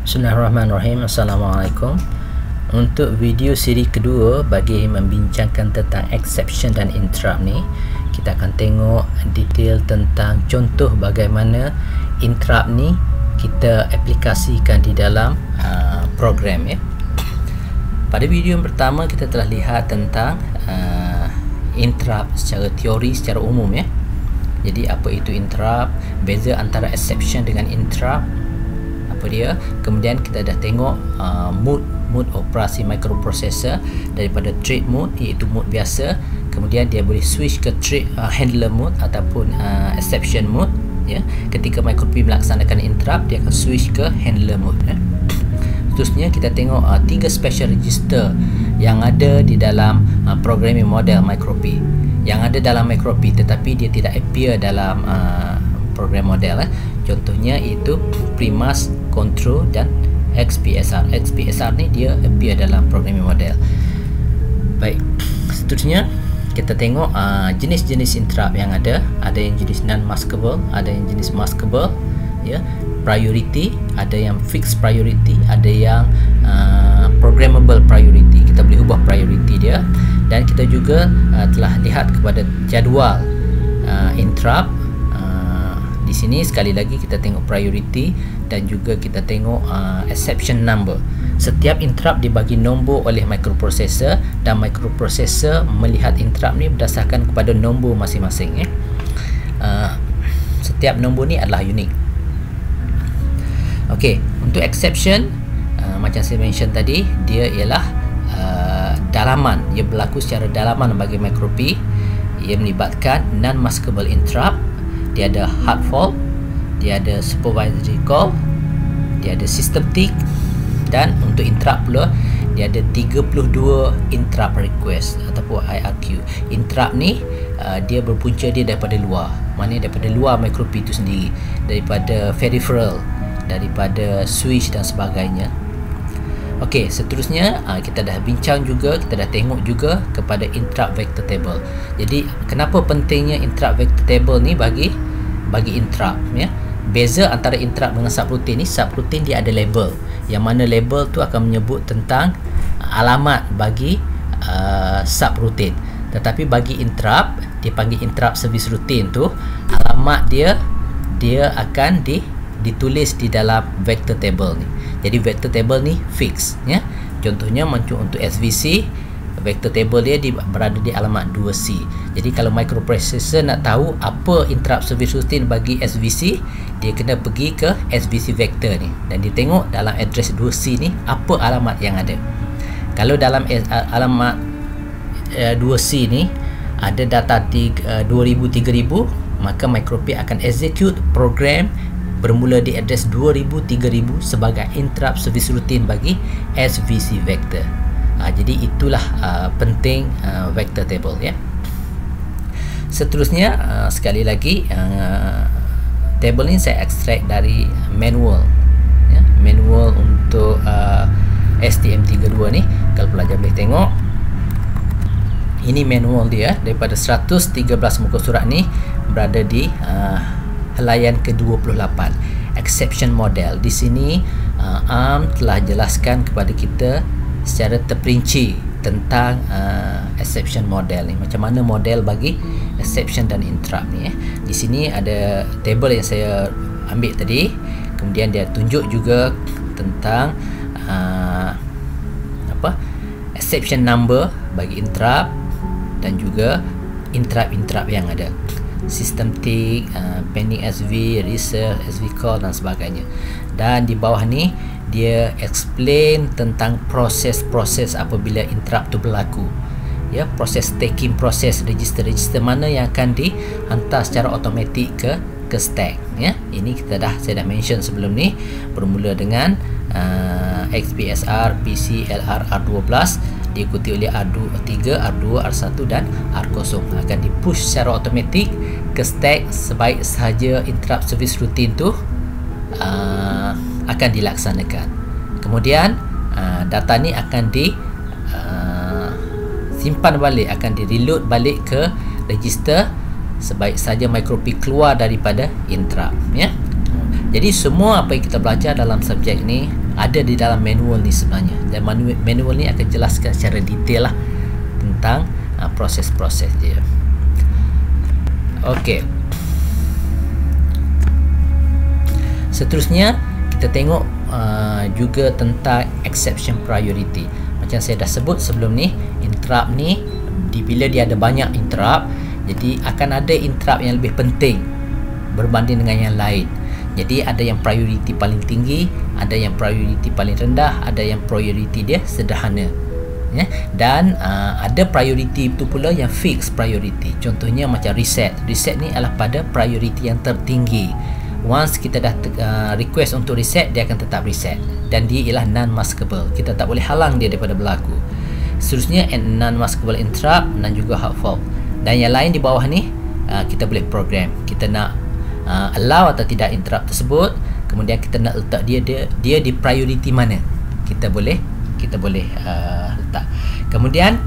Bismillahirrahmanirrahim. Assalamualaikum. Untuk video siri kedua bagi membincangkan tentang exception dan interrupt ni, kita akan tengok detail tentang contoh bagaimana interrupt ni kita aplikasikan di dalam program ya. Pada video yang pertama kita telah lihat tentang interrupt secara teori, secara umum ya. Jadi apa itu interrupt, beza antara exception dengan interrupt, apa dia. Kemudian kita dah tengok mode operasi microprocessor daripada thread mode, iaitu mode biasa. Kemudian dia boleh switch ke thread handler mode ataupun exception mode ya. Ketika microP melaksanakan interrupt, dia akan switch ke handler mode ya. Seterusnya kita tengok 3 special register yang ada di dalam programming model microP, yang ada dalam microP tetapi dia tidak appear dalam program model Contohnya itu Primas, Control dan XPSR. XPSR ni dia appear dalam programming model. Baik, seterusnya kita tengok jenis-jenis interrupt yang ada. Ada yang jenis non-maskable, ada yang jenis maskable ya. Priority, ada yang fixed priority, ada yang programmable priority. Kita boleh ubah priority dia. Dan kita juga telah lihat kepada jadual interrupt. Di sini sekali lagi kita tengok priority dan juga kita tengok exception number. Setiap interrupt dibagi nombor oleh microprocessor dan microprocessor melihat interrupt ni berdasarkan kepada nombor masing-masing setiap nombor ni adalah unik. Okey, untuk exception macam saya mention tadi, dia ialah dalaman. Ia berlaku secara dalaman bagi microP. Ia melibatkan non-maskable interrupt. Dia ada hard fault, dia ada supervisory call, dia ada systematic, dan untuk interrupt pula dia ada 32 interrupt request ataupun IRQ. Interrupt ni dia berpunca dia daripada luar. Maknanya daripada luar microP itu sendiri, daripada peripheral, daripada switch dan sebagainya. Okey, seterusnya kita dah bincang juga, kita dah tengok juga kepada interrupt vector table. Jadi kenapa pentingnya interrupt vector table ni bagi interrupt ya. Beza antara interrupt dengan subroutine ni, subroutine dia ada label, yang mana label tu akan menyebut tentang alamat bagi subroutine. Tetapi bagi interrupt, dia panggil interrupt service routine tu, alamat dia akan ditulis di dalam vector table ni. Jadi vector table ni fix ya. Contohnya macam untuk SVC, vector table dia berada di alamat 2C. Jadi kalau microprocessor nak tahu apa interrupt service routine bagi SVC, dia kena pergi ke SVC vector ni dan dia tengok dalam address 2C ni apa alamat yang ada. Kalau dalam alamat 2C ni ada data 2000 3000, maka microP akan execute program bermula di address 2000 3000 sebagai interrupt service routine bagi SVC vector. Jadi itulah penting vector table ya. Seterusnya sekali lagi table ni saya extract dari manual ya. Manual untuk STM32 ni, kalau pelajar boleh tengok, ini manual dia. Daripada 113 muka surat ni berada di helaian ke-28, exception model. Di sini ARM telah jelaskan kepada kita secara terperinci tentang exception model ni, macam mana model bagi exception dan interrupt ni Di sini ada table yang saya ambil tadi, kemudian dia tunjuk juga tentang exception number bagi interrupt dan juga interrupt yang ada, systematic, pending SV, reserve, SV call dan sebagainya. Dan di bawah ni dia explain tentang proses-proses apabila interrupt tu berlaku ya, proses taking, proses register mana yang akan dihantar secara automatik ke stack ya. Ini saya dah mention sebelum ni, bermula dengan XPSR, PC, LR, R12 diikuti oleh R3, R2, R1 dan R0 akan dipush secara automatik ke stack sebaik sahaja interrupt service routine tu akan dilaksanakan. Kemudian data ni akan simpan balik, akan di reload balik ke register sebaik sahaja microP keluar daripada interrupt ya. Jadi semua apa yang kita belajar dalam subjek ni ada di dalam manual ni sebenarnya, dan manual ni akan jelaskan secara detail lah tentang proses-proses dia. Okey, seterusnya kita tengok juga tentang exception priority. Macam saya dah sebut sebelum ni, interrupt ni bila dia ada banyak interrupt, jadi akan ada interrupt yang lebih penting berbanding dengan yang lain. Jadi ada yang priority paling tinggi, ada yang priority paling rendah, ada yang priority dia sederhana, ya. Dan ada priority itu pula yang fixed priority. Contohnya macam reset. Reset ni adalah pada priority yang tertinggi. Once kita dah request untuk reset, dia akan tetap reset, dan dia ialah non-maskable. Kita tak boleh halang dia daripada berlaku. Seterusnya non-maskable interrupt dan juga hard fault. Dan yang lain di bawah ni kita boleh program. Kita nak allow atau tidak interrupt tersebut, kemudian kita nak letak dia di priority mana, kita boleh letak. Kemudian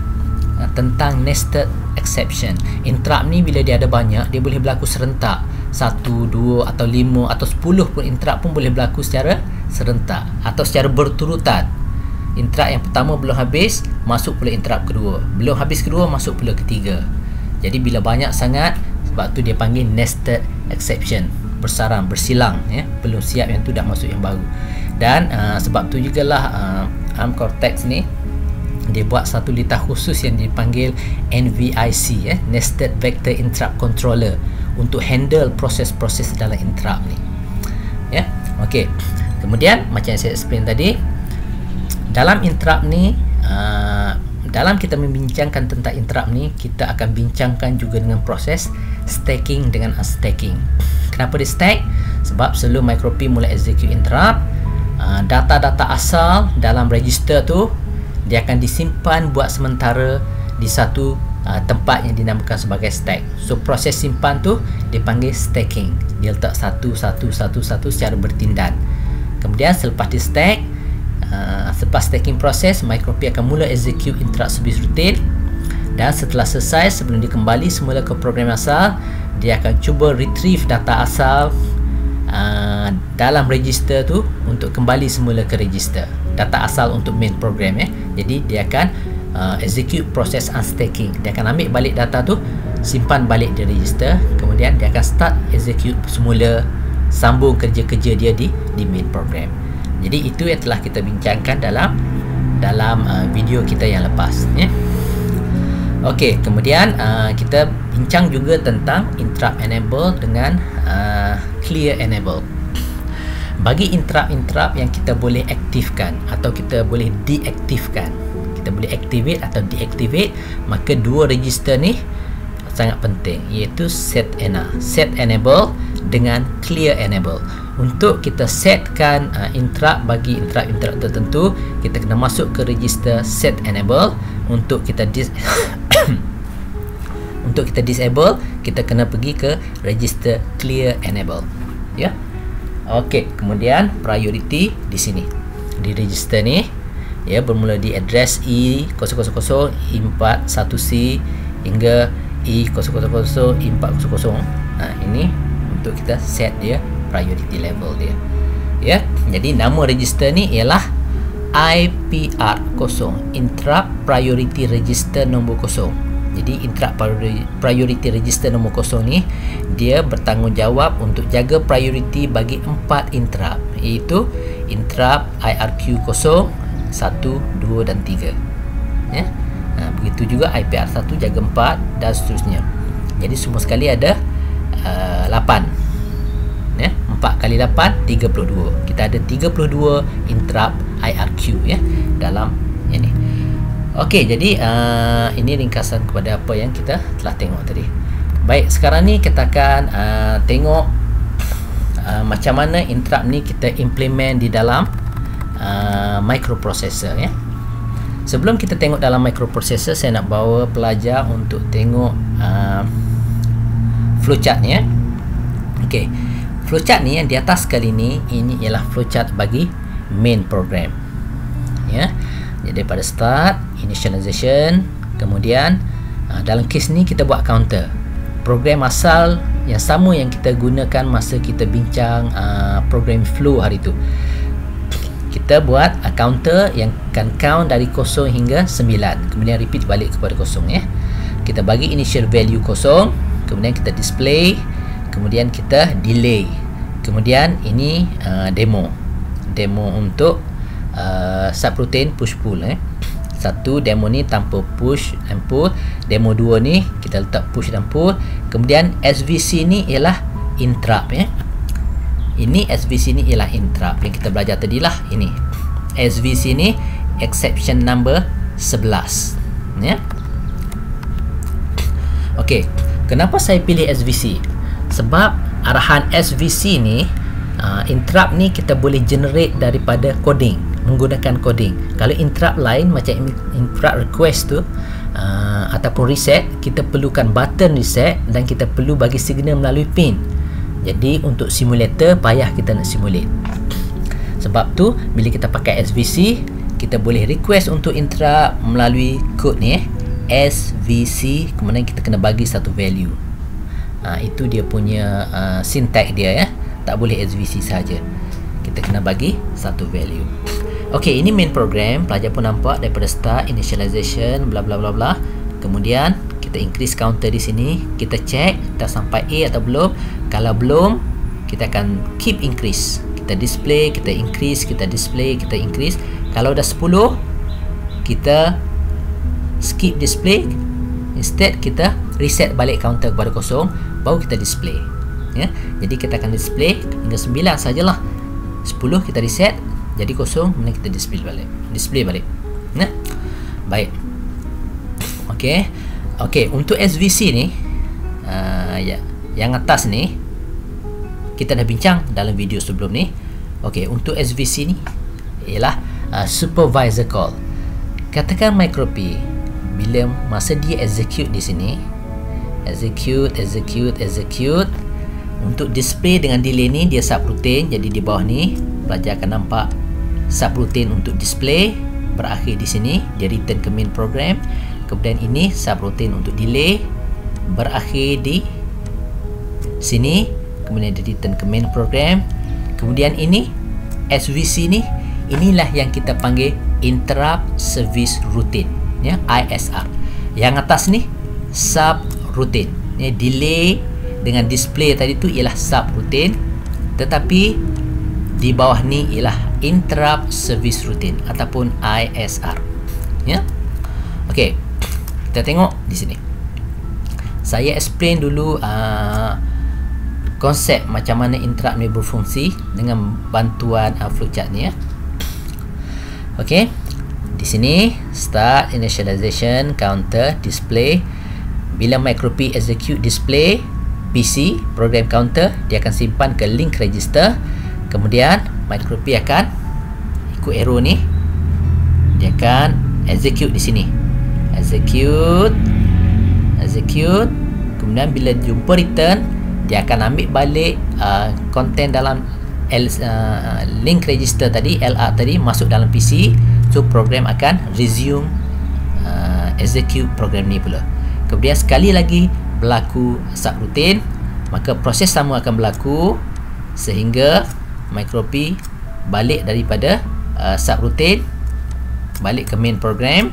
tentang nested exception. Interrupt ni bila dia ada banyak, dia boleh berlaku serentak. 1, 2 atau 5 atau 10 pun interrupt pun boleh berlaku secara serentak atau secara berturutan. Interrupt yang pertama belum habis, masuk pula interrupt kedua. Belum habis kedua, masuk pula ketiga. Jadi bila banyak sangat, sebab tu dia panggil nested exception, bersarang, bersilang, ya. Belum siap yang tu dah masuk yang baru. Dan sebab tu jugalah ARM Cortex ni dia buat satu litah khusus yang dipanggil NVIC, ya, Nested Vector Interrupt Controller, untuk handle proses-proses dalam interrupt ni, ya. Okey. Kemudian macam yang saya explain tadi, dalam interrupt ni dalam kita membincangkan tentang interrupt ni, kita akan bincangkan juga dengan proses stacking dengan unstacking. Kenapa dia stack? Sebab sebelum MicroP mula execute interrupt, data-data asal dalam register tu dia akan disimpan buat sementara di satu tempat yang dinamakan sebagai stack. So proses simpan tu dipanggil stacking. Dia letak satu secara bertindan. Kemudian selepas di stack, selepas stacking proses, MicroP akan mula execute interrupt service routine, dan setelah selesai, sebelum dia kembali semula ke program asal, dia akan cuba retrieve data asal dalam register tu untuk kembali semula ke register, data asal untuk main program, ya. Jadi dia akan execute proses unstacking. Dia akan ambil balik data tu, simpan balik di register, kemudian dia akan start execute semula, sambung kerja-kerja dia di main program. Jadi itu yang telah kita bincangkan dalam video kita yang lepas, ya. Okey, kemudian kita bincang juga tentang interrupt enable dengan clear enable. Bagi interrupt yang kita boleh aktifkan atau kita boleh deaktifkan, kita boleh activate atau deactivate, maka dua register ni sangat penting, iaitu set enable dengan clear enable. Untuk kita setkan interrupt bagi interrupt tertentu, kita kena masuk ke register set enable. Untuk kita untuk kita disable, kita kena pergi ke register clear enable, ya. Okey, kemudian priority di sini di register ni, ya, bermula di address E000 E41C hingga E000 E400. Ini untuk kita set dia priority level dia, ya. Jadi nama register ni ialah IPR0, Interrupt Priority Register nombor 0. Jadi Interrupt Priority Register nombor 0 ni dia bertanggungjawab untuk jaga priority bagi 4 interrupt, iaitu interrupt IRQ0, 1, 2 dan 3, ya. Begitu juga IPR1 jaga 4 dan seterusnya. Jadi semua sekali ada 8, ya. 4 kali 8 32. Kita ada 32 interrupt IRQ, ya, dalam ini. Okey, jadi ini ringkasan kepada apa yang kita telah tengok tadi. Baik, sekarang ni kita akan tengok macam mana interrupt ni kita implement di dalam microprocessor, ya. Sebelum kita tengok dalam microprocessor, saya nak bawa pelajar untuk tengok flowchart ni, ya. Okey, flowchart ni yang di atas kali ni, ini ialah flowchart bagi main program, ya. Jadi daripada start, initialization, kemudian dalam kes ni kita buat counter. Program asal yang sama yang kita gunakan masa kita bincang program flow hari tu. kita buat counter yang akan count dari 0 hingga 9, kemudian repeat balik kepada 0 ya. Kita bagi initial value 0, kemudian kita display, kemudian kita delay. Kemudian ini demo untuk subroutine push pull Satu demo ni tanpa push dan pull, demo 2 ni kita letak push dan pull. Kemudian SVC ni ialah interrupt ya. Ini SVC ni ialah interrupt yang kita belajar tadi lah. Ini SVC ni exception number 11 ya. Okey, kenapa saya pilih SVC? Sebab arahan SVC ni interrupt ni kita boleh generate daripada coding, menggunakan coding. Kalau interrupt lain macam interrupt request tu ataupun reset, kita perlukan button reset dan kita perlu bagi signal melalui pin. Jadi untuk simulator payah kita nak simulate. Sebab tu bila kita pakai SVC, kita boleh request untuk interrupt melalui kod ni SVC, kemudian kita kena bagi satu value. Itu dia punya syntax dia ya. Tak boleh SVC saja, kita kena bagi satu value. Okey, ini main program. Pelajar pun nampak daripada start, initialization, bla bla bla bla. Kemudian kita increase counter di sini. Kita check dah sampai A atau belum. Kalau belum, kita akan keep increase. Kita display, kita increase, kita display, kita increase. Kalau dah 10, kita skip display. Instead kita reset balik counter kepada 0, baru kita display ya. Jadi kita akan display hingga 9 sajalah. 10 kita reset jadi 0, kemudian kita display balik ya. Baik. Okey, untuk SVC ni ya, yang atas ni kita dah bincang dalam video sebelum ni. Okey, untuk SVC ni ialah supervisor call. Katakan micro:p bila masa dia execute di sini, execute untuk display dengan delay ni dia subroutine. Jadi di bawah ni pelajar akan nampak subroutine untuk display berakhir di sini, dia return ke main program. Kemudian ini subroutine untuk delay berakhir di sini, kemudian dia return ke main program. Kemudian ini SVC ni, inilah yang kita panggil interrupt service routine ya, ISR. Yang atas ni subroutine ya, delay dengan display tadi tu ialah subroutine, tetapi di bawah ni ialah interrupt service routine ataupun ISR ya. Okey, kita tengok di sini. Saya explain dulu konsep macam mana interrupt ni berfungsi dengan bantuan flowchart ni ya. Okey, di sini start, initialization, counter, display. Bila micro:p execute display PC program counter, dia akan simpan ke link register. Kemudian micro:p akan ikut arrow ni, dia akan execute di sini, execute. Kemudian bila jumpa return, dia akan ambil balik konten dalam link register tadi, LR tadi, masuk dalam PC. So program akan resume execute program ni pula. Kemudian sekali lagi berlaku subroutine, maka proses sama akan berlaku sehingga micro:p balik daripada subroutine balik ke main program.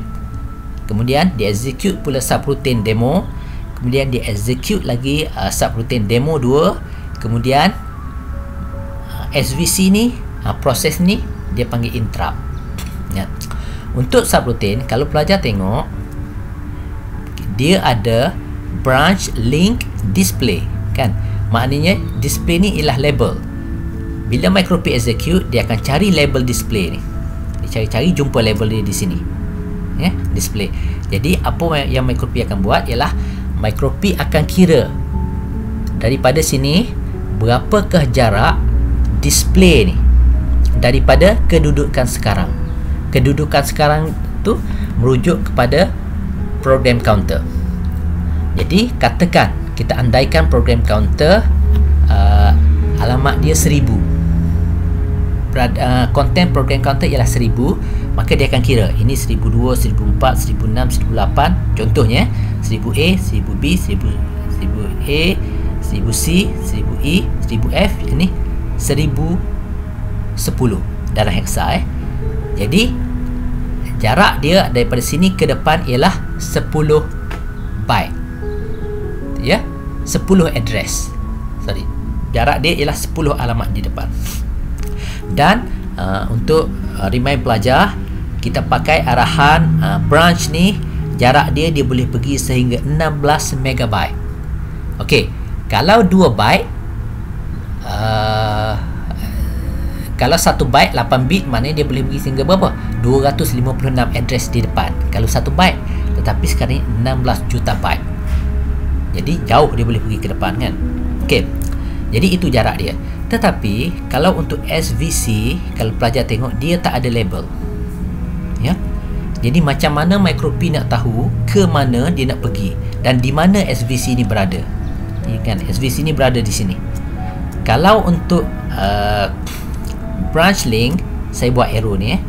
Kemudian dia execute pula subroutine demo, kemudian dia execute lagi subroutine demo 2. Kemudian SVC ni, proses ni dia panggil interrupt ya. Untuk subroutine, kalau pelajar tengok, dia ada branch, link, display kan. Maknanya display ni ialah label. Bila micro:p execute, dia akan cari label display ni. Dia cari jumpa label dia di sini ya, display. Jadi apa yang micro:p akan buat ialah micro:p akan kira daripada sini berapakah jarak display ni daripada kedudukan sekarang. Kedudukan sekarang tu merujuk kepada program counter. Jadi katakan kita andaikan program counter alamat dia 1000, konten program counter ialah 1000, maka dia akan kira ini 1002, 1004, 1006, 1008 contohnya, 1000A, 1000B, 1000A, 1000C, 1000E, 1000F, ini 1010 dalam heksa Jadi jarak dia daripada sini ke depan ialah 10 byte. Ya, 10 address. Sorry. Jarak dia ialah 10 alamat di depan. Dan untuk remind pelajar, kita pakai arahan branch ni, jarak dia boleh pergi sehingga 16 megabyte. Okey, kalau 2 byte, kalau 1 byte 8 bit, maknanya dia boleh pergi sehingga berapa? 256 address di depan kalau 1 byte. Tetapi sekarang ni 16 juta byte. Jadi jauh dia boleh pergi ke depan kan. Okey. Jadi itu jarak dia. Tetapi kalau untuk SVC, kalau pelajar tengok, dia tak ada label. Ya. Jadi macam mana Micro P nak tahu ke mana dia nak pergi dan di mana SVC ni berada? Ya kan, SVC ni berada di sini. Kalau untuk branch link, saya buat arrow ni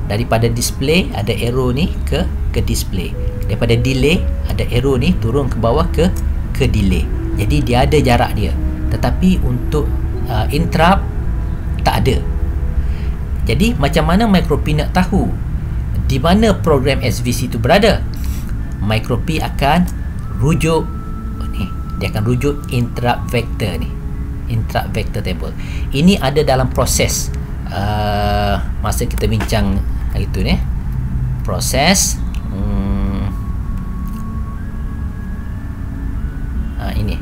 daripada display ada arrow ni ke display. Daripada delay ada arrow ni turun ke bawah ke delay. Jadi dia ada jarak dia. Tetapi untuk interrupt tak ada. Jadi macam mana Micro P nak tahu di mana program SVC itu berada? Micro P akan rujuk ni, dia akan rujuk interrupt vector ni, interrupt vector table. Ini ada dalam proses masa kita bincang hari tu ni, proses ini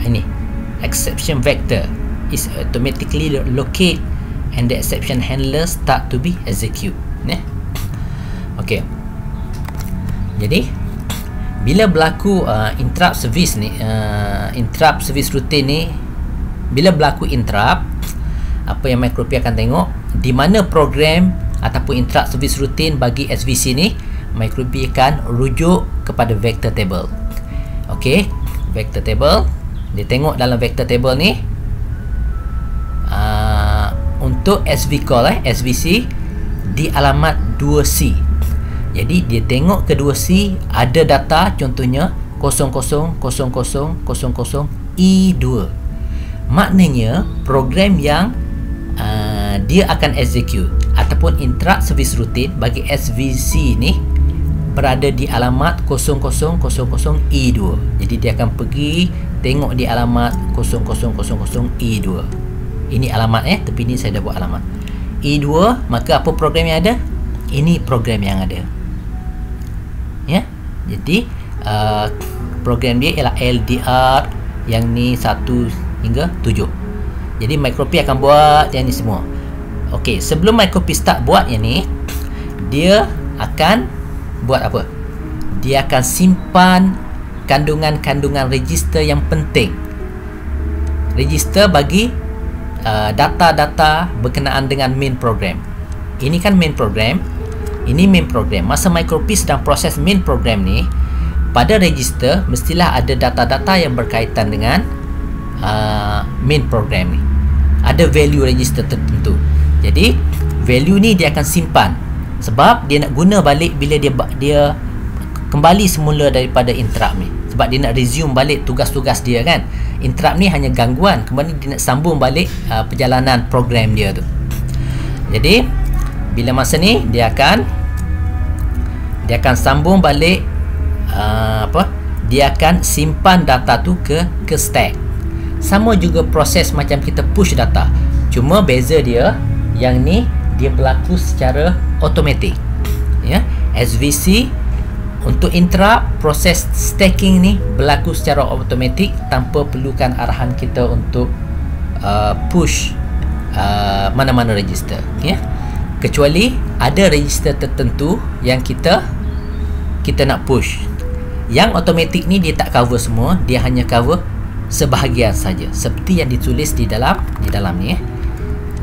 ini exception vector is automatically locate and the exception handler start to be execute. Okey. Jadi bila berlaku interrupt service ni, interrupt service routine ni, bila berlaku interrupt, apa yang Micro P akan tengok di mana program ataupun interrupt service routine bagi SVC ni, Micro P akan rujuk kepada vector table. Okey, vector table, dia tengok dalam vector table ni untuk SV call SVC di alamat 2C. Jadi dia tengok ke 2C ada data, contohnya 000000E2. Maknanya program yang dia akan execute ataupun interrupt service routine bagi SVC ni berada di alamat 0000E2. Jadi dia akan pergi tengok di alamat 0000E2. Ini alamat tapi ni saya dah buat alamat E2. Maka apa program yang ada? Ini program yang ada. Ya. Jadi program dia ialah LDR yang ni 1 hingga 7. Jadi Micro P akan buat yang ni semua. Okey, sebelum Micro P start buat yang ni, dia akan buat apa? Dia akan simpan kandungan-kandungan register yang penting. Register bagi data-data berkenaan dengan main program. Ini kan main program. Ini main program. Masa Micro P sedang proses main program ni, pada register mestilah ada data-data yang berkaitan dengan main program ni. Ada value register tertentu. Jadi value ni dia akan simpan sebab dia nak guna balik bila dia kembali semula daripada interrupt ni. Sebab dia nak resume balik tugas-tugas dia kan. Interrupt ni hanya gangguan, kemudian dia nak sambung balik perjalanan program dia tu. Jadi bila masa ni dia akan sambung balik dia akan simpan data tu ke stack. Sama juga proses macam kita push data. Cuma beza dia, yang ni dia berlaku secara automatik. Ya, SVC untuk interrupt, proses stacking ni berlaku secara automatik tanpa perlukan arahan kita untuk push mana-mana register. Ya, kecuali ada register tertentu yang kita nak push. Yang automatik ni dia tak cover semua, dia hanya cover sebahagian saja, seperti yang ditulis di dalam ni.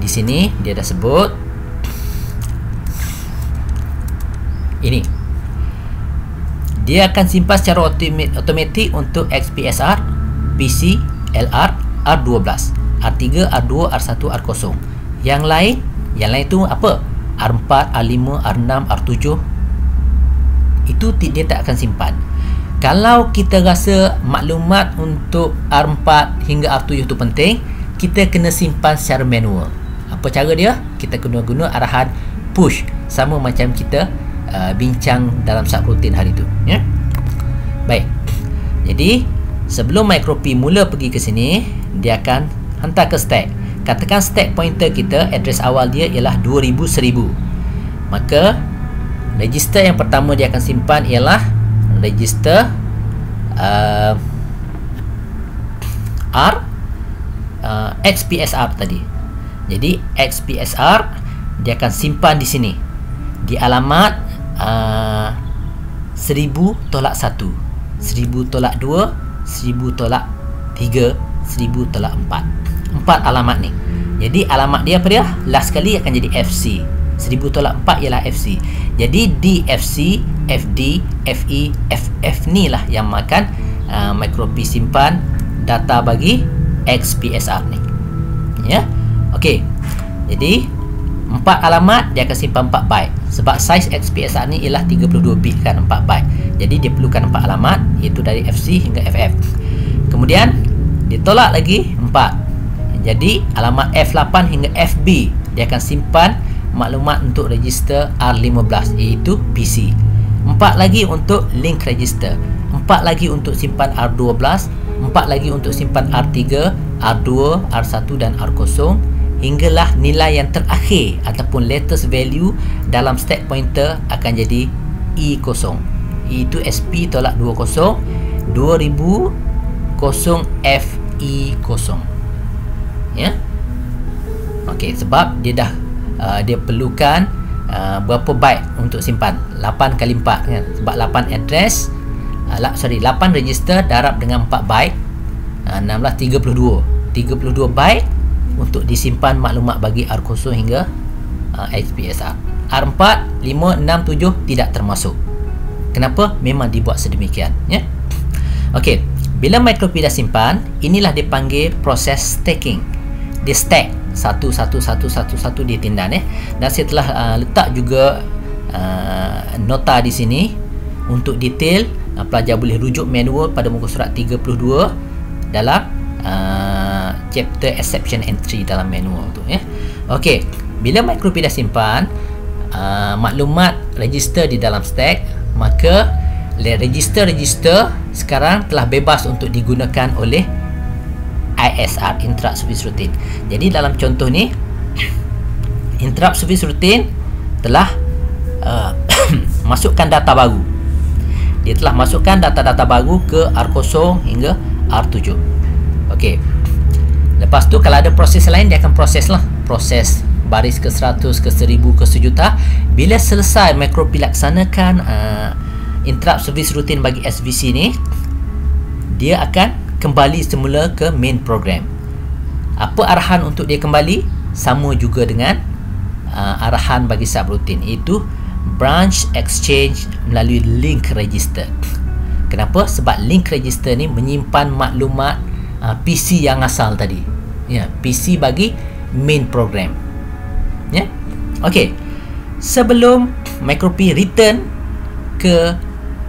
Di sini dia dah sebut ini. Dia akan simpan secara automatik untuk XPSR, PC, LR, R12, R3, R2, R1, R0. Yang lain tu apa? R4, R5, R6, R7. Itu dia tak akan simpan. Kalau kita rasa maklumat untuk R4 hingga R7 tu penting, kita kena simpan secara manual. Apa cara dia? Kita kena guna arahan push, sama macam kita bincang dalam subrutin hari tu, ya. Baik. Jadi sebelum MicroP mula pergi ke sini, dia akan hantar ke stack. Katakan stack pointer kita, address awal dia ialah 2000-1000. Maka register yang pertama dia akan simpan ialah register XPSR tadi. Jadi XPSR dia akan simpan di sini di alamat 1000-1, 1000-2, 1000-3, 1000-4. 4 alamat ni. Jadi alamat dia apa dia? Last kali akan jadi FC. 1000-4 ialah FC. Jadi DFC, FD, FE, FF ni lah yang akan MicroP simpan data bagi XPSR ni. Ya. Okey. Jadi 4 alamat dia akan simpan 4 byte. Sebab size XPSR ni ialah 32 bit kan, 4 byte. Jadi dia perlukan 4 alamat, iaitu dari FC hingga FF. Kemudian ditolak lagi 4. Jadi alamat F8 hingga FB dia akan simpan maklumat untuk register R15, iaitu PC. 4 lagi untuk link register, 4 lagi untuk simpan R12, 4 lagi untuk simpan R3, R2, R1 dan R0, hinggalah nilai yang terakhir ataupun latest value dalam stack pointer akan jadi E0, iaitu SP-20 2000 FE0. Ya. Okey, sebab dia dah dia perlukan berapa byte untuk simpan? 8 kali 4 kan? Sebab 8 address 8 register darab dengan 4 byte, 16 32 byte untuk disimpan maklumat bagi R0 hingga XPSR. R4 5 6 7 tidak termasuk. Kenapa? Memang dibuat sedemikian, ya. Okey, bila MicroP dah simpan, inilah dipanggil proses stacking. Dia stack satu dia tindan, dan saya telah letak juga nota di sini untuk detail. Pelajar boleh rujuk manual pada muka surat 32 dalam chapter exception entry dalam manual tu, ya. Okey, bila MicroP dah simpan maklumat register di dalam stack, maka register sekarang telah bebas untuk digunakan oleh ISR, Interrupt Service Routine. Jadi dalam contoh ni, Interrupt Service Routine telah masukkan data baru. Dia telah masukkan data-data baru ke R0 hingga R7. Okey. Lepas tu kalau ada proses lain, dia akan proses lah. Proses baris ke 100, ke 1000, ke sejuta. Bila selesai MicroP laksanakan Interrupt Service Routine bagi SVC ni, dia akan kembali semula ke main program. Apa arahan untuk dia kembali? Sama juga dengan arahan bagi subroutine, iaitu branch exchange melalui link register. Kenapa? Sebab link register ni menyimpan maklumat PC yang asal tadi, ya, PC bagi main program, ya. Okey, sebelum MicroP return ke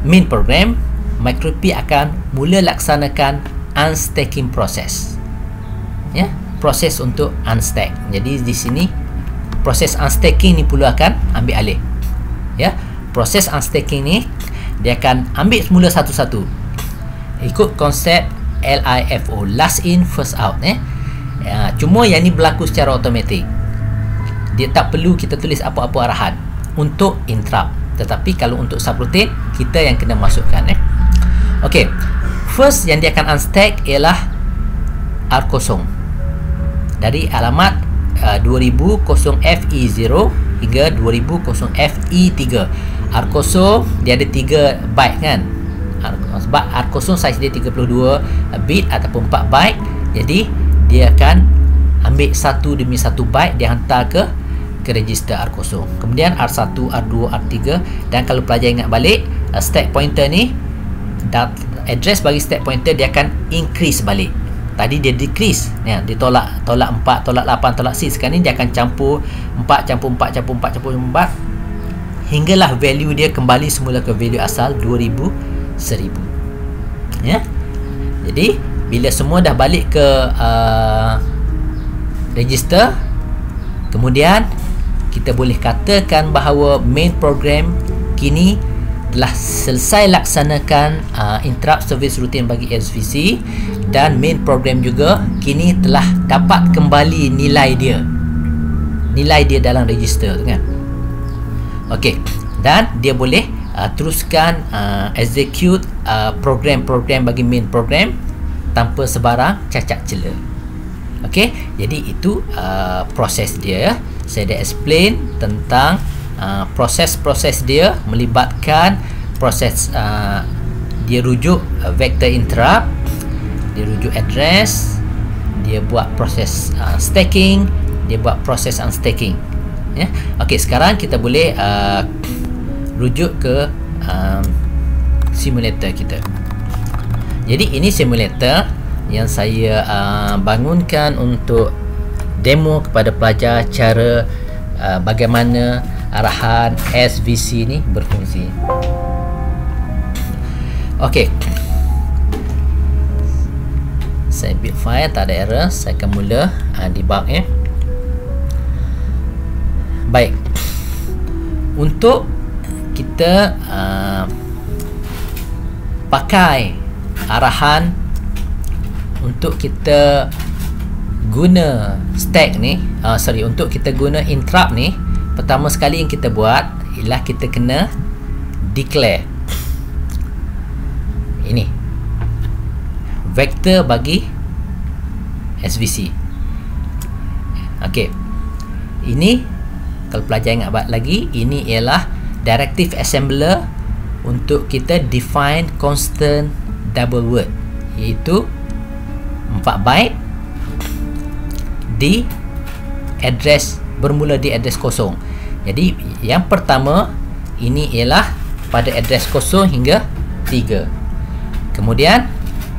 main program, MicroP akan mula laksanakan unstacking proses, ya, proses untuk unstack. Jadi di sini proses unstacking ni pula akan ambil alih, ya. Proses unstacking ni dia akan ambil semula satu-satu ikut konsep LIFO, last in first out, cuma yang ni berlaku secara automatik. Dia tak perlu kita tulis apa-apa arahan untuk interrupt, tetapi kalau untuk subroutine kita yang kena masukkan, Okey, first yang dia akan unstack ialah R0 dari alamat 20 FE0 hingga 20 FE3. R0 dia ada 3 byte kan, sebab R0 size dia 32 bit ataupun 4 byte. Jadi dia akan ambil satu demi satu byte, dia hantar ke register R0. Kemudian R1, R2, R3. Dan kalau pelajar ingat balik, stack pointer ni, address bagi stack pointer dia akan increase balik. Tadi dia decrease, ya, dia tolak 4, tolak 8, tolak 6. Sekarang ni dia akan campur 4, campur 4, campur 4, campur 4, hinggalah value dia kembali semula ke value asal 2000, 1000. Ya. Jadi bila semua dah balik ke register, kemudian kita boleh katakan bahawa main program kini telah selesai laksanakan interrupt service routine bagi SVC, dan main program juga kini telah dapat kembali nilai dia dalam register tu kan. Okey, dan dia boleh teruskan execute program-program bagi main program tanpa sebarang cacat cela. Okey, jadi itu proses dia. Saya dah explain tentang proses-proses dia, melibatkan proses dia rujuk vector interrupt, dia rujuk address, dia buat proses stacking, dia buat proses unstacking. Ya. Okey, sekarang kita boleh rujuk ke simulator kita. Jadi ini simulator yang saya bangunkan untuk demo kepada pelajar cara bagaimana arahan SVC ni berfungsi. Okey, saya build file, tak ada error. Saya akan mula debug ya. Baik, untuk kita pakai arahan untuk kita guna stack ni, untuk kita guna interrupt ni, pertama sekali yang kita buat ialah kita kena declare ini vektor bagi SVC. Okey, ini kalau pelajar ingat lagi, ini ialah directive assembler untuk kita define constant double word, iaitu 4 byte di address, bermula di address kosong. Jadi yang pertama ini ialah pada address 0 hingga 3, kemudian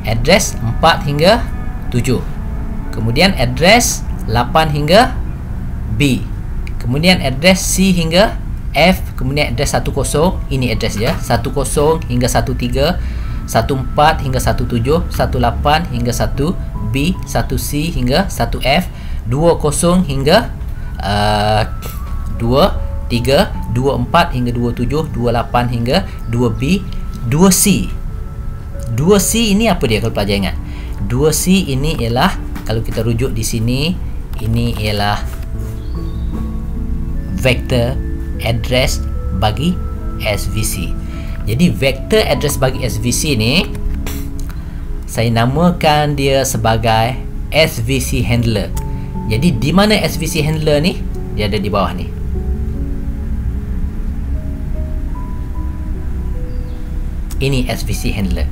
address 4 hingga 7, kemudian address 8 hingga B, kemudian address C hingga F, kemudian address 10, ini address dia, 10 hingga 13, 14 hingga 17, 18 hingga 1B, 1C hingga 1F, 20 hingga 23, 24 hingga 27, 28 hingga 2B, 2C. 2C ini apa dia kalau pelajar ingat? 2C ini ialah, kalau kita rujuk di sini, ini ialah vector address bagi SVC. Jadi vector address bagi SVC ni saya namakan dia sebagai SVC handler. Jadi di mana SVC handler ni? Dia ada di bawah ni. Ini SVC handler.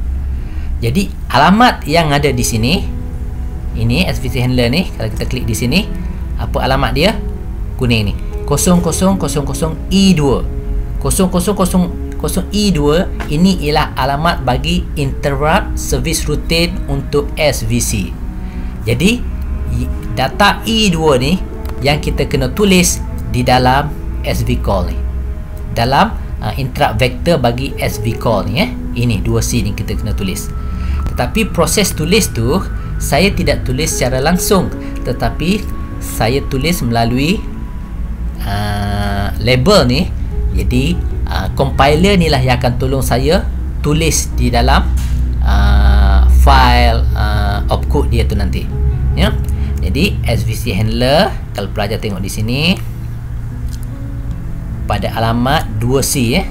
Jadi alamat yang ada di sini, ini SVC handler ni, kalau kita klik di sini, apa alamat dia? Kuning ni, 0000E2. 0000E2 ini ialah alamat bagi interrupt service routine untuk SVC. Jadi data E2 ni yang kita kena tulis di dalam SV call ni, dalam interrupt vector bagi SV call ni. Ini 2C ni kita kena tulis. Tetapi proses tulis tu saya tidak tulis secara langsung, tetapi saya tulis melalui label ni. Jadi compiler ni lah yang akan tolong saya tulis di dalam file opcode dia tu nanti ya. Jadi SVC handler, kalau pelajar tengok di sini pada alamat 2C ya,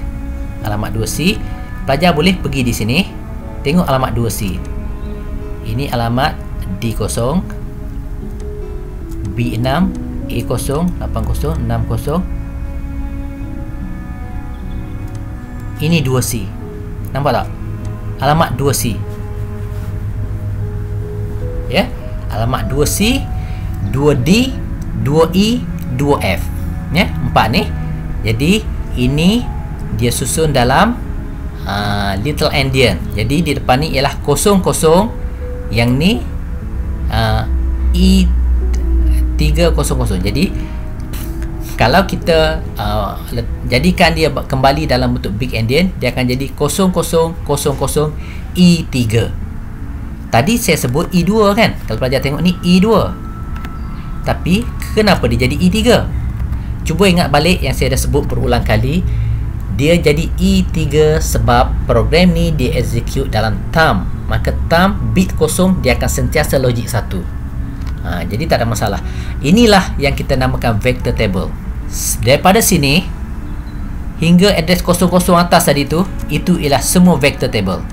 alamat 2C, pelajar boleh pergi di sini tengok alamat 2C. Ini alamat D0, B6, E0, 80, 60. Ini 2C. Nampak tak? Alamat 2C. Ya, alamat 2C, 2D, 2E, 2F. Ya, 4 ni. Jadi ini dia susun dalam little endian. Jadi di depan ni ialah 00, yang ni E300. Jadi kalau kita jadikan dia kembali dalam bentuk big endian, dia akan jadi 0000 E3. Tadi saya sebut E2 kan. Kalau pelajar tengok ni E2. Tapi kenapa dia jadi E3? Cuba ingat balik yang saya dah sebut berulang kali. Dia jadi E3 sebab program ni dia execute dalam thumb. Maka thumb bit kosong dia akan sentiasa logik 1. Jadi tak ada masalah. Inilah yang kita namakan vector table. Daripada sini hingga address 00 atas tadi tu, itu ialah semua vector table.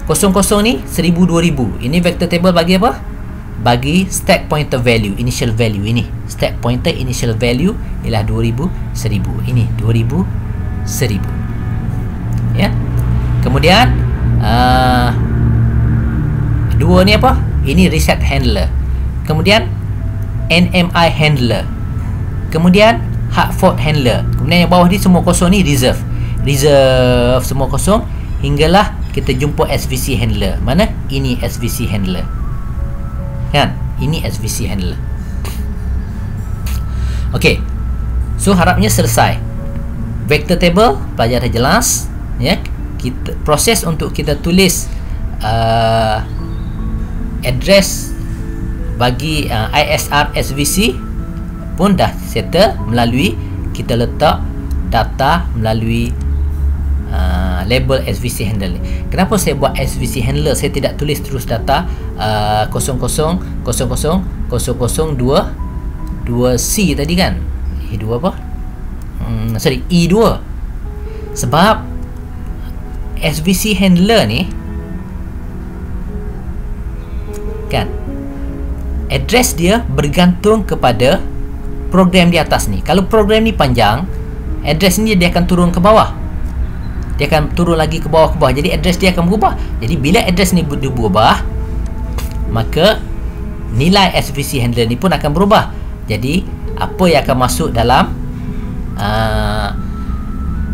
00 ni 1000, 2000. Ini vector table bagi apa? Bagi stack pointer value, initial value ini. Stack pointer initial value ialah 2000, 1000. Ini 2000, 1000. Ya. Kemudian dua ni apa? Ini reset handler. Kemudian NMI handler. Kemudian hard fork handler. Kemudian yang bawah ni semua kosong ni reserve. Reserve semua kosong hinggalah kita jumpa SVC handler. Mana? Ini SVC handler. Kan? Ini SVC handler. Okey. So harapnya selesai. Vector table pelajar dah jelas, ya. Kita proses untuk kita tulis address bagi ISR SVC pun dah settle melalui kita letak data melalui label SVC handler ni. Kenapa saya buat SVC handler? Saya tidak tulis terus data 2C tadi kan. E2 apa? E2. Sebab SVC handler ni kan, address dia bergantung kepada program di atas ni. Kalau program ni panjang, address ni dia akan turun ke bawah. Dia akan turun lagi ke bawah. Jadi address dia akan berubah. Jadi bila address ni berubah, maka nilai SVC handler ni pun akan berubah. Jadi apa yang akan masuk dalam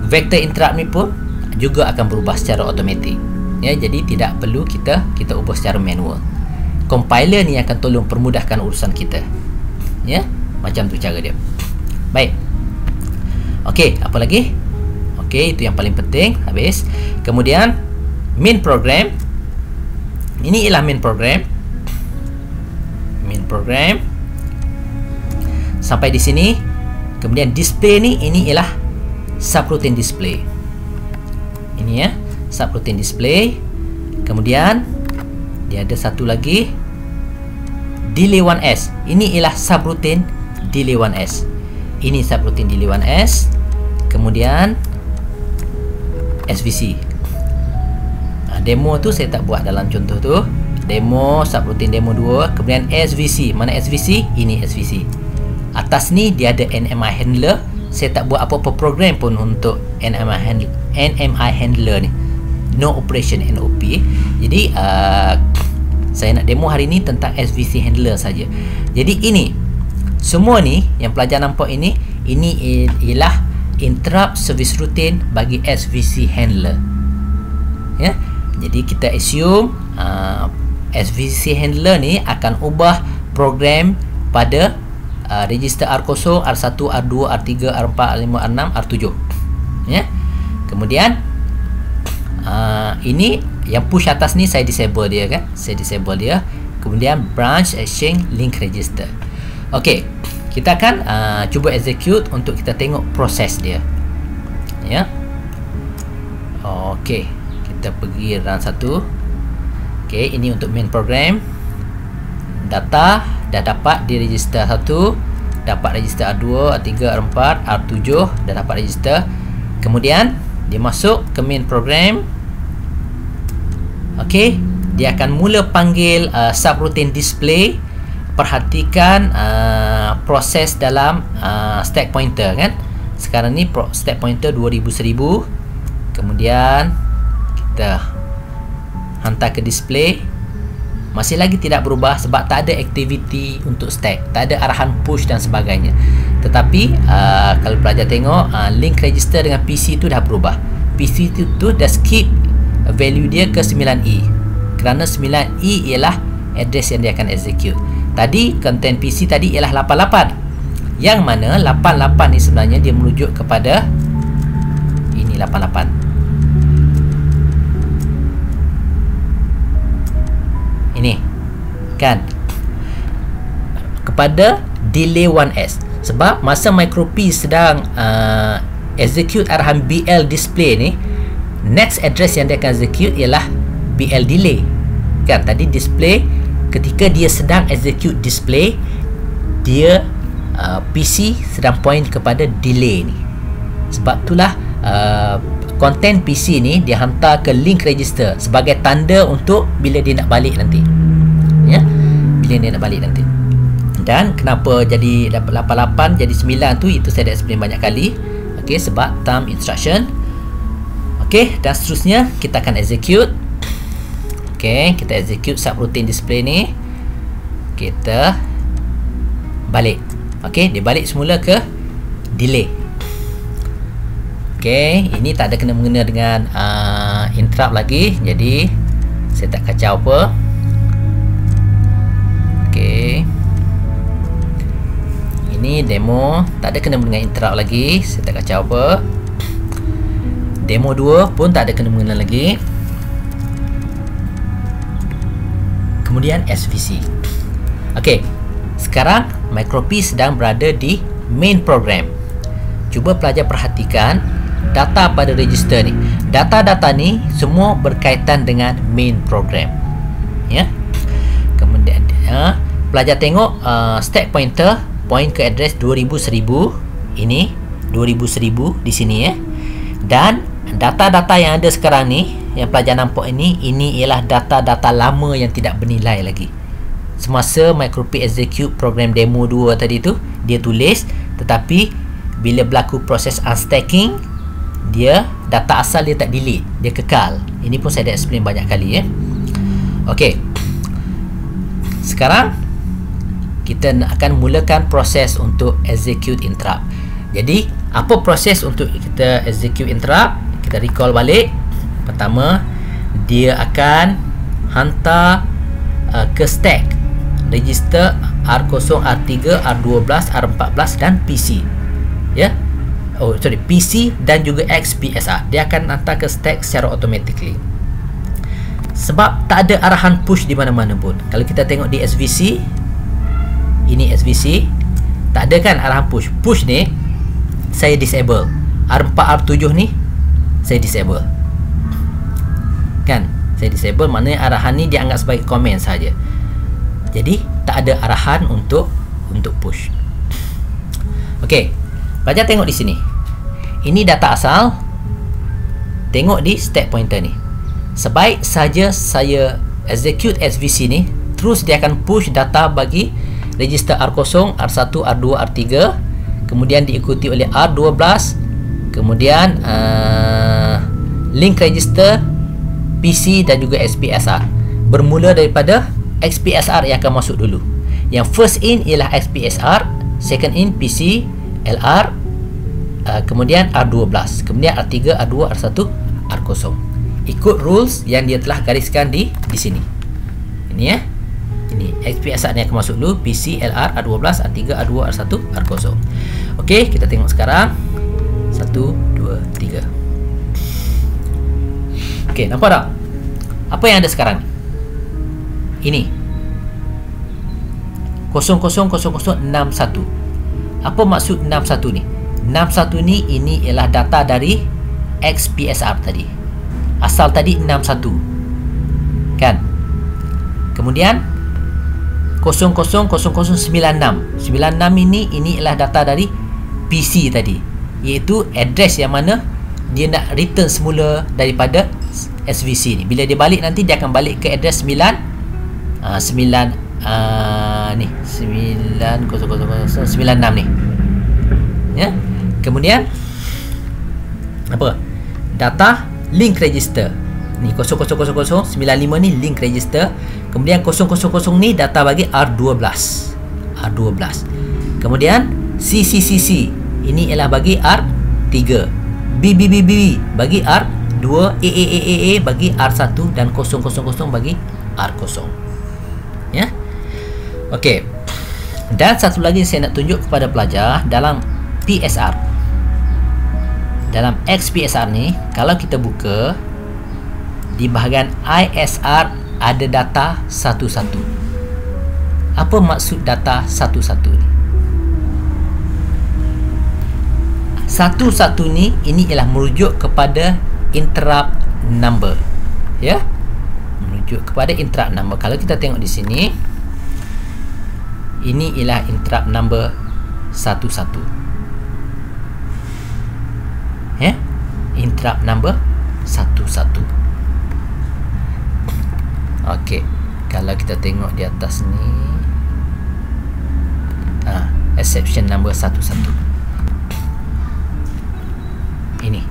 vector interrupt ni pun juga akan berubah secara automatik. Ya, jadi tidak perlu kita ubah secara manual. Compiler ni akan tolong permudahkan urusan kita. Ya, macam tu cara dia. Baik. Okey, apa lagi? Okey, itu yang paling penting. Habis. Kemudian main program. Ini ialah main program. Main program. Sampai di sini. Kemudian display ni, ini ialah subroutine display. Ini ya, subroutine display. Kemudian dia ada satu lagi, delay 1s. Ini ialah subroutine delay 1s. Ini subroutine delay 1s. Kemudian SVC. Demo tu saya tak buat dalam contoh tu. Demo, subroutine demo 2. Kemudian SVC. Mana SVC? Ini SVC. Atas ni dia ada NMI handler. Saya tak buat apa-apa program pun untuk NMI handler ni. No operation NOP. Jadi saya nak demo hari ni tentang SVC handler saja. Jadi ini semua ni yang pelajar nampak ini ialah interrupt service routine bagi SVC handler. Ya. Jadi kita assume SVC handler ni akan ubah program pada register R0, R1, R2, R3, R4, R5, R6, R7. Ya. Kemudian ini yang push atas ni saya disable dia kan. Saya disable dia. Kemudian branch exchange link register. Okey, kita akan cuba execute untuk kita tengok proses dia. Ya. Okey, kita pergi run 1. Okey, ini untuk main program. Data dah dapat di register 1, dapat register R2, R3, R4, R7 dah dapat register. Kemudian dia masuk ke main program. Okey, dia akan mula panggil subroutine display. Perhatikan proses dalam stack pointer kan. Sekarang ni stack pointer 2000, 1000. Kemudian kita hantar ke display. Masih lagi tidak berubah sebab tak ada aktiviti untuk stack, tak ada arahan push dan sebagainya. Tetapi kalau pelajar tengok link register dengan PC tu dah berubah. PC tu dah skip value dia ke 9E. Kerana 9E ialah address yang dia akan execute. Tadi content PC tadi ialah 88. Yang mana 88 ni sebenarnya dia merujuk kepada ini 88. kan, kepada delay 1S. Sebab masa microP sedang execute arahan BL display ni, next address yang dia akan execute ialah BL delay. Kan, tadi display, ketika dia sedang execute display, dia PC sedang point kepada delay ni. Sebab itulah konten PC ni dia hantar ke link register sebagai tanda untuk bila dia nak balik nanti. Ya, bila dia nak balik nanti. Dan kenapa jadi dapat 88 jadi 9 tu, itu saya dah explain banyak kali. Okey, sebab thumb instruction. Okey, dan seterusnya kita akan execute. Okey, kita execute subroutine display ni. Kita balik. Okey, dia balik semula ke delay. Okey, ini tak ada kena-mengena dengan interrupt lagi. Jadi saya tak kacau apa. Okey, ini demo, tak ada kena-mengena dengan interrupt lagi. Saya tak kacau apa. Demo 2 pun tak ada kena-mengena lagi. Kemudian SVC. Okey, sekarang microP sedang berada di main program. Cuba pelajar perhatikan data pada register ni. Data-data ni semua berkaitan dengan main program. Ya. Kemudian pelajar tengok stack pointer point ke address 2000-1000. Ini 2000-1000 di sini ya. Dan data-data yang ada sekarang ni, yang pelajar nampak ini ialah data-data lama yang tidak bernilai lagi. Semasa microP execute program demo 2 tadi tu, dia tulis, tetapi bila berlaku proses unstacking, dia data asal dia tak delete, dia kekal. Ini pun saya dah explain banyak kali ya. Okey, sekarang kita akan mulakan proses untuk execute interrupt. Jadi apa proses untuk kita execute interrupt? Kita recall balik. Pertama, dia akan hantar ke stack register R0, R3, R12, R14 dan PC. Ya. Oh, sorry, PC dan juga XPSR. Dia akan hantar ke stack secara automatically. Sebab tak ada arahan push di mana-mana pun. Kalau kita tengok di SVC, ini SVC, tak ada kan arahan push. Push ni saya disable. R4, R7 ni saya disable. Kan? Saya disable, maknanya arahan ni dianggap sebagai komen saja. Jadi tak ada arahan untuk push. Okey, pelajar tengok di sini. Ini data asal. Tengok di stack pointer ni. Sebaik saja saya execute SVC ni, terus dia akan push data bagi register R0, R1, R2, R3, kemudian diikuti oleh R12, kemudian link register PC dan juga XPSR. Bermula daripada XPSR yang akan masuk dulu. Yang first in ialah XPSR, second in PC, LR, kemudian R12, kemudian R3, R2, R1, R0. Ikut rules yang dia telah gariskan di sini. Ini ya. Ini XPSR ni akan masuk dulu, PC, LR, R12, R3, R2, R1, R0. Okey, kita tengok sekarang. 1, 2, 3. Okey, nampak tak? Apa yang ada sekarang? Ini 000061. Apa maksud 61 ni? 61 ni, ini ialah data dari XPSR tadi. Asal tadi 61. Kan? Kemudian 000096. 96 ini ialah data dari PC tadi, iaitu address yang mana dia nak return semula daripada SVC ni. Bila dia balik nanti, dia akan balik ke address 9 ni 900096 ni ya. Kemudian apa? Data link register ni 000095 ni link register. Kemudian 000 ni data bagi R12. Kemudian CCCC ini ialah bagi R3. BBBB bagi R2, AAAA bagi R1 dan 000 bagi R0. Ya. Okey. Dan satu lagi saya nak tunjuk kepada pelajar, dalam PSR, dalam XPSR ni, kalau kita buka di bahagian ISR ada data 11. Apa maksud data satu-satu ni? Satu-satu ni, ini ialah merujuk kepada interrupt number. Ya, merujuk kepada interrupt number. Kalau kita tengok di sini, ini ialah interrupt number satu-satu. Ya, interrupt number satu-satu. Okey, kalau kita tengok di atas ni, exception number satu-satu. Ini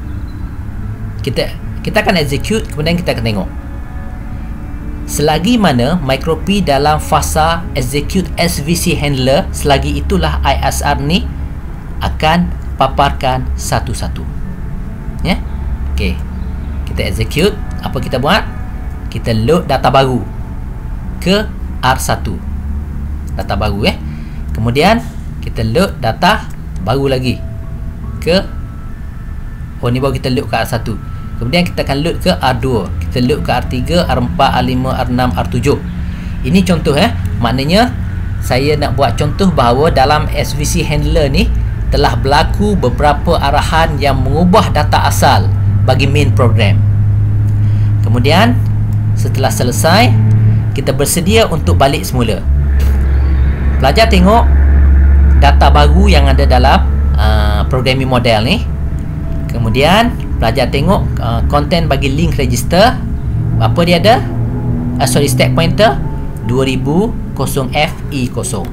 kita akan execute, kemudian kita akan tengok selagi mana MicroP dalam fasa execute SVC handler, selagi itulah ISR ni akan paparkan satu-satu. Ya, okey, kita execute. Apa kita buat? Kita load data baru ke R1, data baru. Kemudian kita load data baru lagi ke, ni baru kita load ke R1. Kemudian kita akan load ke R2, kita load ke R3, R4, R5, R6, R7. Ini contoh. Maknanya saya nak buat contoh bahawa dalam SVC handler ni telah berlaku beberapa arahan yang mengubah data asal bagi main program. Kemudian setelah selesai, kita bersedia untuk balik semula. Pelajar tengok data baru yang ada dalam programming model ni. Kemudian pelajar tengok konten bagi link register. Apa dia ada? Stack pointer 2000FE0.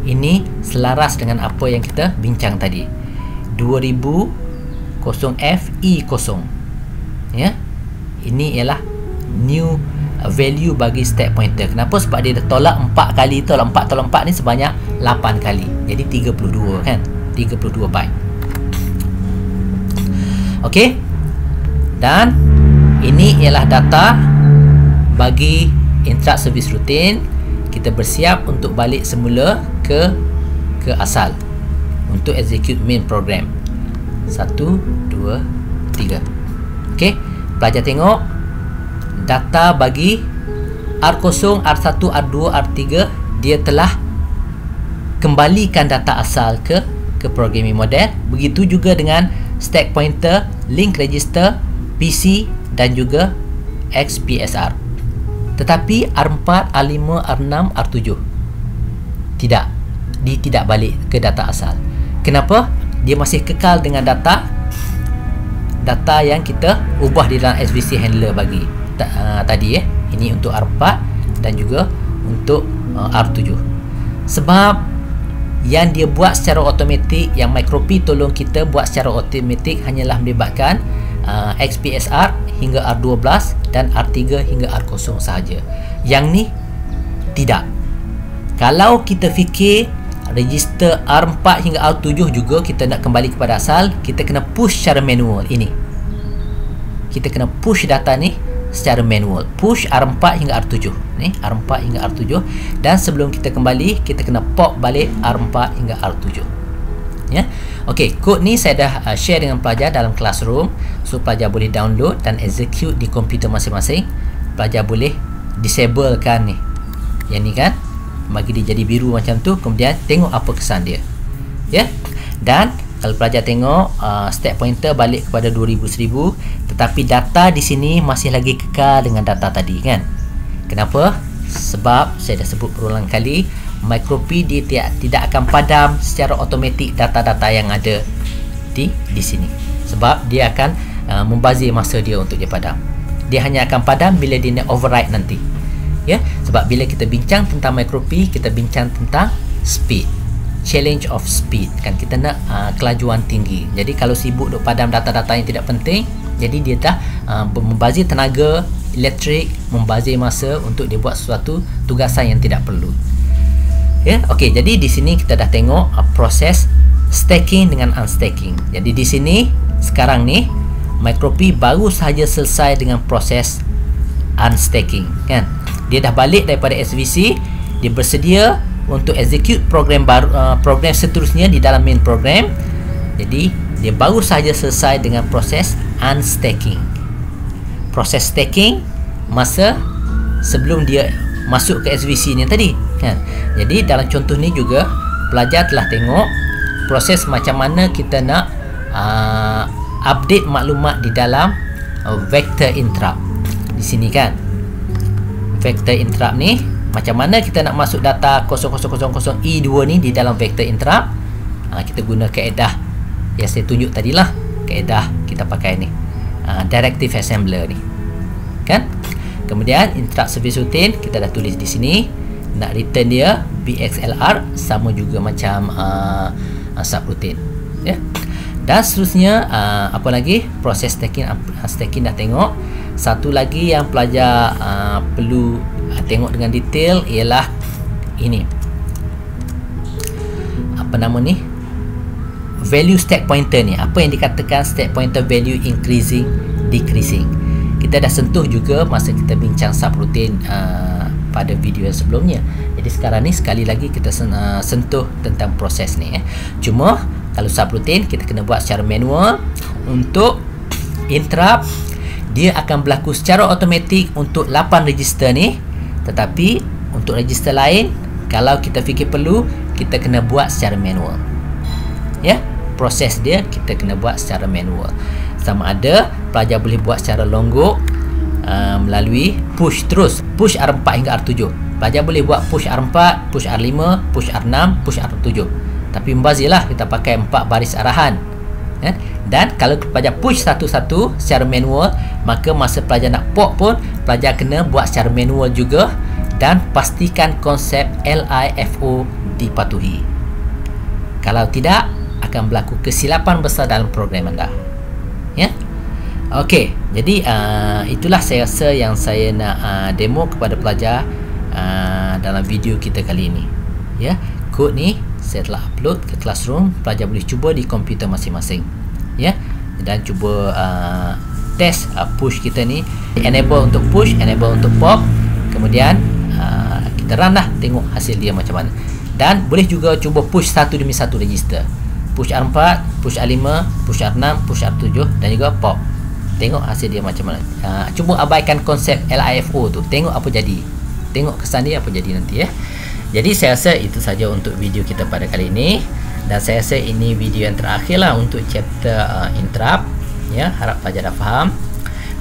Ini selaras dengan apa yang kita bincang tadi. 2000FE0. Ya, ini ialah new value bagi stack pointer. Kenapa? Sebab dia dah tolak 4 kali. Tolak 4 ni sebanyak 8 kali. Jadi 32 kan? 32 byte. Okey. Dan ini ialah data bagi interrupt service routine. Kita bersiap untuk balik semula ke asal untuk execute main program. 1, 2, 3. Okey. Pelajar tengok data bagi R0, R1, R2, R3, dia telah kembalikan data asal ke programming model. Begitu juga dengan stack pointer, link register, PC dan juga XPSR. Tetapi R4, R5, R6, R7 tidak, dia tidak balik ke data asal. Kenapa? Dia masih kekal dengan data yang kita ubah di dalam SVC handler bagi tadi. Ini untuk R4 dan juga untuk R7. Sebab yang dia buat secara automatik, yang MicroP tolong kita buat secara automatik, hanyalah melibatkan XPSR hingga R12 dan R3 hingga R0 sahaja. Yang ni tidak. Kalau kita fikir register R4 hingga R7 juga kita nak kembali kepada asal, kita kena push secara manual. Ini kita kena push data ni secara manual, push R4 hingga R7 ni, R4 hingga R7. Dan sebelum kita kembali, kita kena pop balik R4 hingga R7. Ya, okey, kod ni saya dah share dengan pelajar dalam classroom, so pelajar boleh download dan execute di komputer masing-masing. Pelajar boleh disablekan ni, yang ni kan, bagi dia jadi biru macam tu. Kemudian tengok apa kesan dia. Ya, dan kalau pelajar tengok stack pointer balik kepada 2000, tetapi data di sini masih lagi kekal dengan data tadi kan. Kenapa? Sebab saya dah sebut berulang kali, MicroP dia tidak akan padam secara automatik data-data yang ada di sini. Sebab dia akan membazir masa dia untuk dia padam. Dia hanya akan padam bila dia nak override nanti. Ya, sebab bila kita bincang tentang MicroP, kita bincang tentang speed, challenge of speed kan. Kita nak kelajuan tinggi. Jadi kalau sibuk duk padam data-data yang tidak penting, jadi dia dah membazir tenaga elektrik, membazir masa untuk dia buat sesuatu tugasan yang tidak perlu. Ya, okey, jadi di sini kita dah tengok proses stacking dengan unstacking. Jadi di sini sekarang ni MicroP baru sahaja selesai dengan proses unstacking kan. Dia dah balik daripada SVC, dia bersedia untuk execute program baru, program seterusnya di dalam main program. Jadi dia baru sahaja selesai dengan proses unstacking. Proses stacking masa sebelum dia masuk ke SVC ni tadi. kan. Jadi dalam contoh ni juga pelajar telah tengok proses macam mana kita nak update maklumat di dalam vector interrupt di sini kan. Vector interrupt ni macam mana kita nak masuk data 0000E2 ni di dalam vector interrupt. Kita guna kaedah yang saya tunjuk tadilah, kaedah kita pakai ni, directive assembler ni kan. Kemudian interrupt service routine kita dah tulis di sini, nak return dia BXLR sama juga macam subroutine ya. Dan seterusnya apa lagi, proses stacking dah tengok. Satu lagi yang pelajar perlu tengok dengan detail ialah ini, apa nama ni, value stack pointer ni. Apa yang dikatakan stack pointer value increasing decreasing, kita dah sentuh juga masa kita bincang subroutine pada video yang sebelumnya. Jadi sekarang ni sekali lagi kita sentuh tentang proses ni Cuma kalau subroutine kita kena buat secara manual. Untuk interrupt dia akan berlaku secara automatik untuk 8 register ni, tetapi untuk register lain kalau kita fikir perlu, kita kena buat secara manual ya. Proses dia kita kena buat secara manual. Sama ada pelajar boleh buat secara longgok melalui push terus, push R4 hingga R7. Pelajar boleh buat push R4, push R5, push R6, push R7. Tapi membazirlah kita pakai 4 baris arahan Dan kalau pelajar push satu-satu secara manual, maka masa pelajar nak pop pun pelajar kena buat secara manual juga, dan pastikan konsep LIFO dipatuhi. Kalau tidak, akan berlaku kesilapan besar dalam program anda ya. Okey, jadi itulah saya rasa yang saya nak demo kepada pelajar dalam video kita kali ini ya. Kod ni saya telah upload ke Classroom, pelajar boleh cuba di komputer masing-masing ya, dan cuba test push kita ni, enable untuk push, enable untuk pop, kemudian kita run lah, tengok hasil dia macam mana. Dan boleh juga cuba push satu demi satu register, push R4, push R5, push R6, push R7 dan juga pop. Tengok hasil dia macam mana. Cuba abaikan konsep LIFO tu, tengok apa jadi, tengok kesan dia apa jadi nanti ya. Jadi saya rasa itu saja untuk video kita pada kali ini, dan saya rasa ini video yang terakhir lah untuk chapter interrupt ya. Harap pelajar dah faham.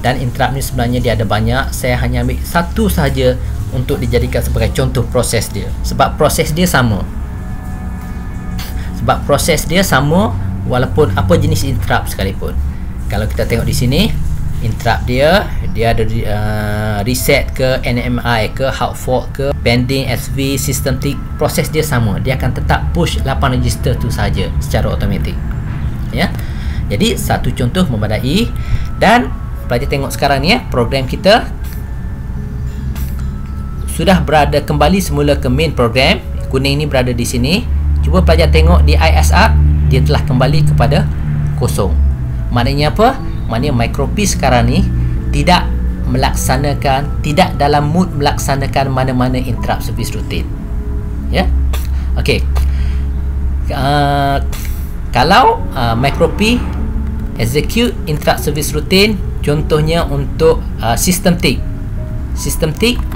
Dan interrupt ni sebenarnya dia ada banyak, saya hanya ambil satu saja untuk dijadikan sebagai contoh proses dia, sebab proses dia sama. Walaupun apa jenis interrupt sekalipun. Kalau kita tengok di sini, interrupt dia ada reset ke, NMI ke, hard fork ke, bending, SV, system tick, proses dia sama. Dia akan tetap push 8 register tu saja secara automatik ya. Jadi satu contoh memadai. Dan pelajar tengok sekarang ni program kita sudah berada kembali semula ke main program. Kuning ni berada di sini. Cuba pelajar tengok di ISR, dia telah kembali kepada kosong. Maknanya apa? Maknanya MicroP sekarang ni tidak dalam mood melaksanakan mana-mana interrupt service routine ya. Okey, kalau MicroP execute interrupt service routine, contohnya untuk system tick,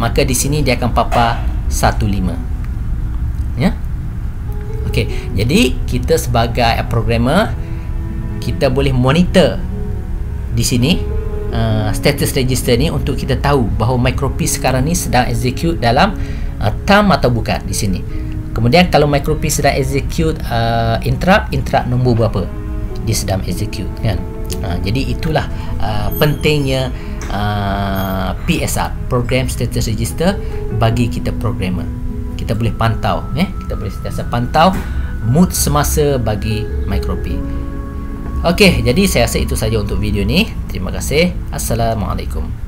maka di sini dia akan papa 15 ya. Okey, jadi kita sebagai programmer, kita boleh monitor di sini status register ni untuk kita tahu bahawa MicroP sekarang ni sedang execute dalam term atau bukan di sini. Kemudian kalau MicroP sedang execute interrupt nombor berapa dia sedang execute kan. Jadi itulah pentingnya PSR, Program Status Register, bagi kita programmer. Kita boleh pantau kita boleh sentiasa pantau mood semasa bagi MicroP. Okey, jadi saya rasa itu saja untuk video ni. Terima kasih. Assalamualaikum.